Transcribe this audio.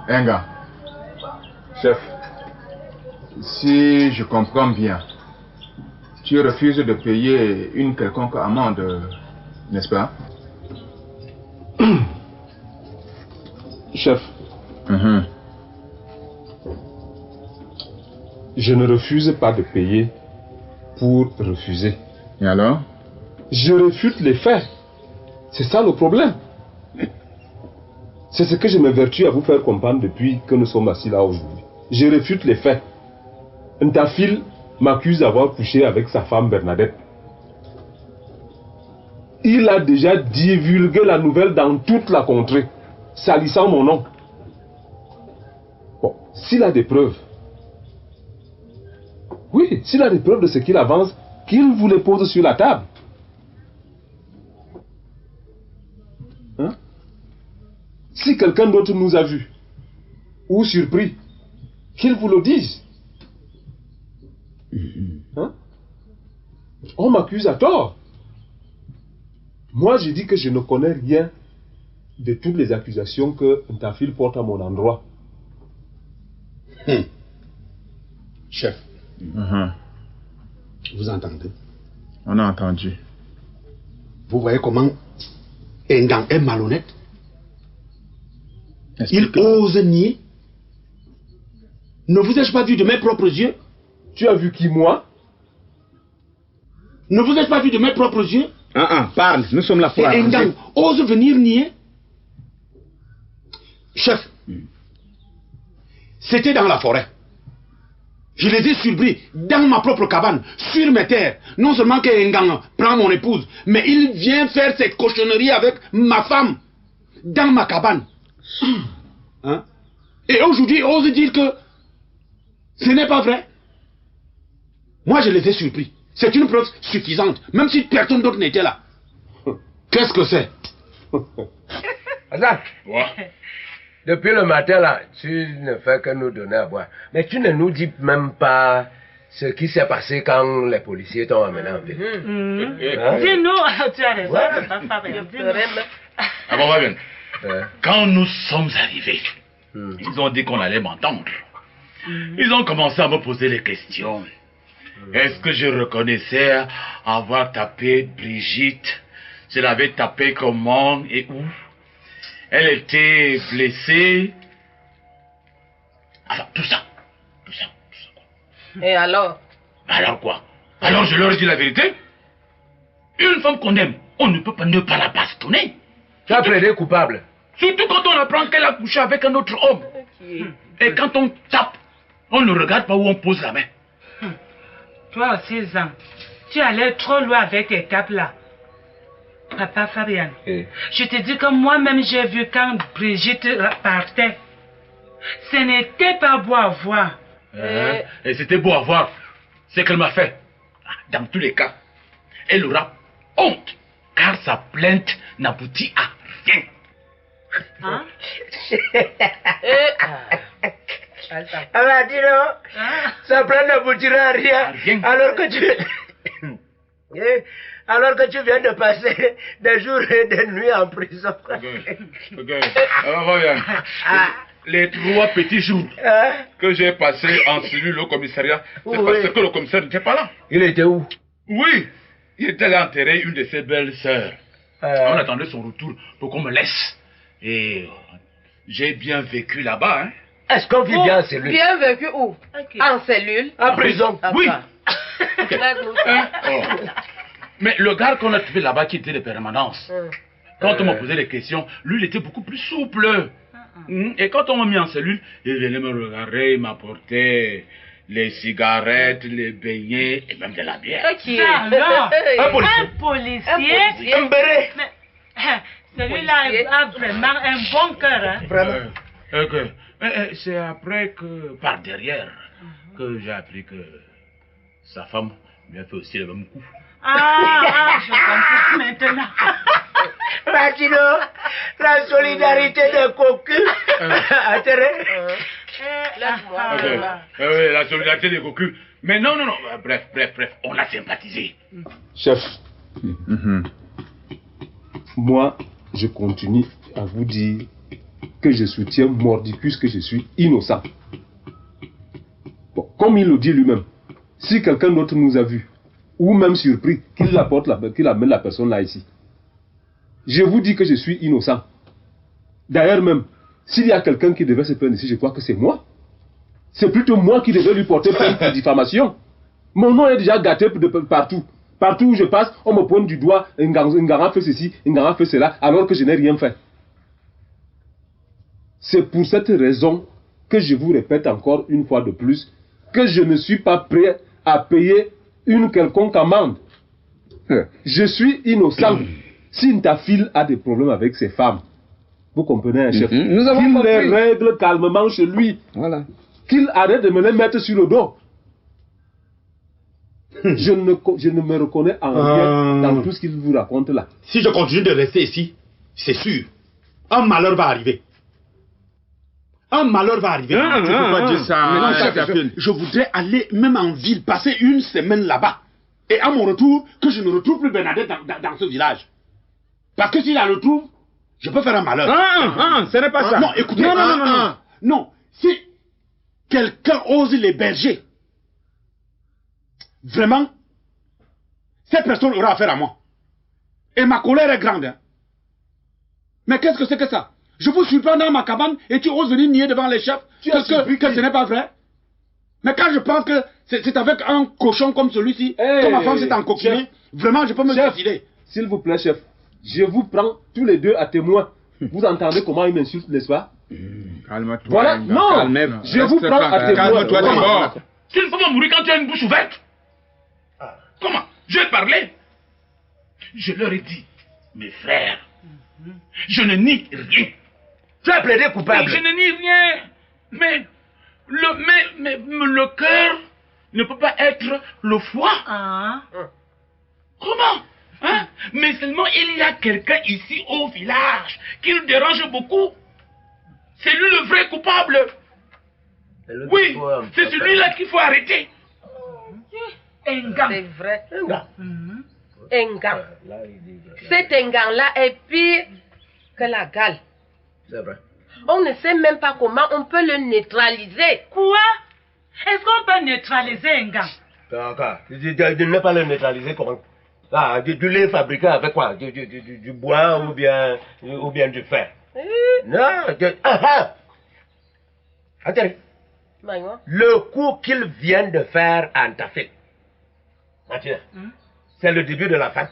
Enga, chef, si je comprends bien, tu refuses de payer une quelconque amende, n'est-ce pas? Chef, je ne refuse pas de payer pour refuser. Et alors? Je réfute les faits. C'est ça le problème. C'est ce que je m'évertue à vous faire comprendre depuis que nous sommes assis là aujourd'hui. Je réfute les faits. Ntafil m'accuse d'avoir couché avec sa femme Bernadette. Il a déjà divulgué la nouvelle dans toute la contrée, salissant mon nom. Bon, s'il a des preuves, oui, s'il a des preuves de ce qu'il avance, qu'il vous les pose sur la table. Hein? Si quelqu'un d'autre nous a vus ou surpris, qu'il vous le dise. Hein? On m'accuse à tort. Moi, je dis que je ne connais rien de toutes les accusations que Ntafil porte à mon endroit. Chef, vous entendez? On a entendu. Vous voyez comment Engang est malhonnête? Il ose nier. Ne vous ai-je pas vu de mes propres yeux? Tu as vu qui, moi? Ne vous ai-je pas vu de mes propres yeux? Parle, nous sommes là pour arranger. Et Engang ose venir nier? Chef, c'était dans la forêt. Je les ai surpris dans ma propre cabane, sur mes terres. Non seulement que Engang prend mon épouse, mais il vient faire cette cochonnerie avec ma femme, dans ma cabane. Hein? Et aujourd'hui, il ose dire que ce n'est pas vrai. Moi, je les ai surpris. C'est une preuve suffisante, même si personne d'autre n'était là. Qu'est-ce que c'est? Hassan, depuis le matin, là, tu ne fais que nous donner à boire. Mais tu ne nous dis même pas ce qui s'est passé quand les policiers t'ont amené en ville. Dis-nous, tu as raison. Ah bon, va bien. Quand nous sommes arrivés, ils ont dit qu'on allait m'entendre. Ils ont commencé à me poser les questions. Est-ce que je reconnaissais avoir tapé Brigitte? Je l'avais tapé comment et où? Elle était blessée. Enfin, tout ça. Et alors? Alors quoi? Alors je leur ai dit la vérité. Une femme qu'on aime, on ne peut pas ne pas la bastonner. Tu as plaidé coupable. Surtout quand on apprend qu'elle a couché avec un autre homme. Et quand on tape, on ne regarde pas où on pose la main. Toi aussi, Zan, tu allais trop loin avec tes tapes là. Papa Fabian, je te dis que moi-même j'ai vu quand Brigitte partait. Ce n'était pas beau à voir. Et c'était beau à voir. Ce qu'elle m'a fait. Dans tous les cas, elle aura honte. Car sa plainte n'aboutit à rien. Hein? Alors dis-le, sa plainte n'aboutira à rien. Alors que tu... Alors que tu viens de passer des jours et des nuits en prison. Les 3 petits jours que j'ai passés en cellule au commissariat, c'est parce que le commissaire n'était pas là. Il était où? Oui, il était allé enterrer une de ses belles sœurs. On attendait son retour pour qu'on me laisse. Et j'ai bien vécu là-bas. Est-ce qu'on vit bien en cellule? Bien vécu où? En cellule? En prison? Oui. Mais le gars qu'on a trouvé là-bas qui était de permanence, quand on m'a posé des questions, lui il était beaucoup plus souple. Et quand on m'a mis en cellule, il venait me regarder, il m'apportait les cigarettes, les beignets et même de la bière. Alors, un policier? Un béret? Celui-là a vraiment un bon cœur. Hein? Vraiment. C'est après que, par derrière, que j'ai appris que sa femme lui a fait aussi le même coup. Je comprends maintenant. Martino, la solidarité des cocus. Oui, la solidarité des cocus. Mais non. Bref, on a sympathisé. Chef, moi, je continue à vous dire que je soutiens Mordicus, que je suis innocent. Bon, comme il le dit lui-même, si quelqu'un d'autre nous a vus, ou même surpris, qu'il amène la personne là ici. Je vous dis que je suis innocent. D'ailleurs même, s'il y a quelqu'un qui devait se plaindre ici, je crois que c'est moi. C'est plutôt moi qui devais lui porter plainte pour diffamation. Mon nom est déjà gâté de partout. Partout où je passe, on me pointe du doigt, Ngara fait ceci, Ngara fait cela, alors que je n'ai rien fait. C'est pour cette raison que je vous répète encore une fois de plus, que je ne suis pas prêt à payer une quelconque amende. Je suis innocent. Si Ntafil a des problèmes avec ses femmes, vous comprenez, un chef, qu'il les règle calmement chez lui. Voilà. Qu'il arrête de me les mettre sur le dos. Je ne me reconnais en rien dans tout ce qu'il vous raconte là. Si je continue de rester ici, c'est sûr, un malheur va arriver. Un malheur va arriver. Tu ne peux pas dire ça. Je voudrais aller même en ville, passer une semaine là-bas. Et à mon retour, que je ne retrouve plus Bernadette dans ce village. Parce que si je la retrouve, je peux faire un malheur. Ce n'est pas ça. Non, écoutez. Non, si quelqu'un ose l'héberger, vraiment, cette personne aura affaire à moi. Et ma colère est grande. Hein. Mais qu'est-ce que c'est que ça? Je vous surprends dans ma cabane et tu oses venir nier devant les chefs que ce n'est pas vrai. Mais quand je pense que c'est avec un cochon comme celui-ci que ma femme s'est encoquinée, vraiment je peux me suicider. S'il vous plaît, chef, je vous prends tous les deux à témoin. Vous entendez comment il m'insulte, n'est-ce pas? Calme-toi. Voilà, non, je vous prends à témoin. Calme-toi d'abord. Tu ne peux pas mourir quand tu as une bouche ouverte. Comment? Je vais parler. Je leur ai dit, mes frères, je ne nie rien. Tu as plaidé coupable. Je ne nie rien. Mais le cœur ne peut pas être le foie. Comment? Hein? Mais seulement il y a quelqu'un ici au village qui nous dérange beaucoup. C'est lui le vrai coupable. Oui, c'est celui-là qu'il faut arrêter. Engang. C'est vrai. Engang. Cet Engang-là est pire que la gale. C'est vrai. On ne sait même pas comment on peut le neutraliser. Quoi? Est-ce qu'on peut neutraliser Engang? D'accord. Tu ne peux pas le neutraliser comment? Ah, du lait fabriqué avec quoi? Du bois ou bien du fer? Non, Attends. Le coup qu'il vient de faire à Ntafil, c'est le début de la fin.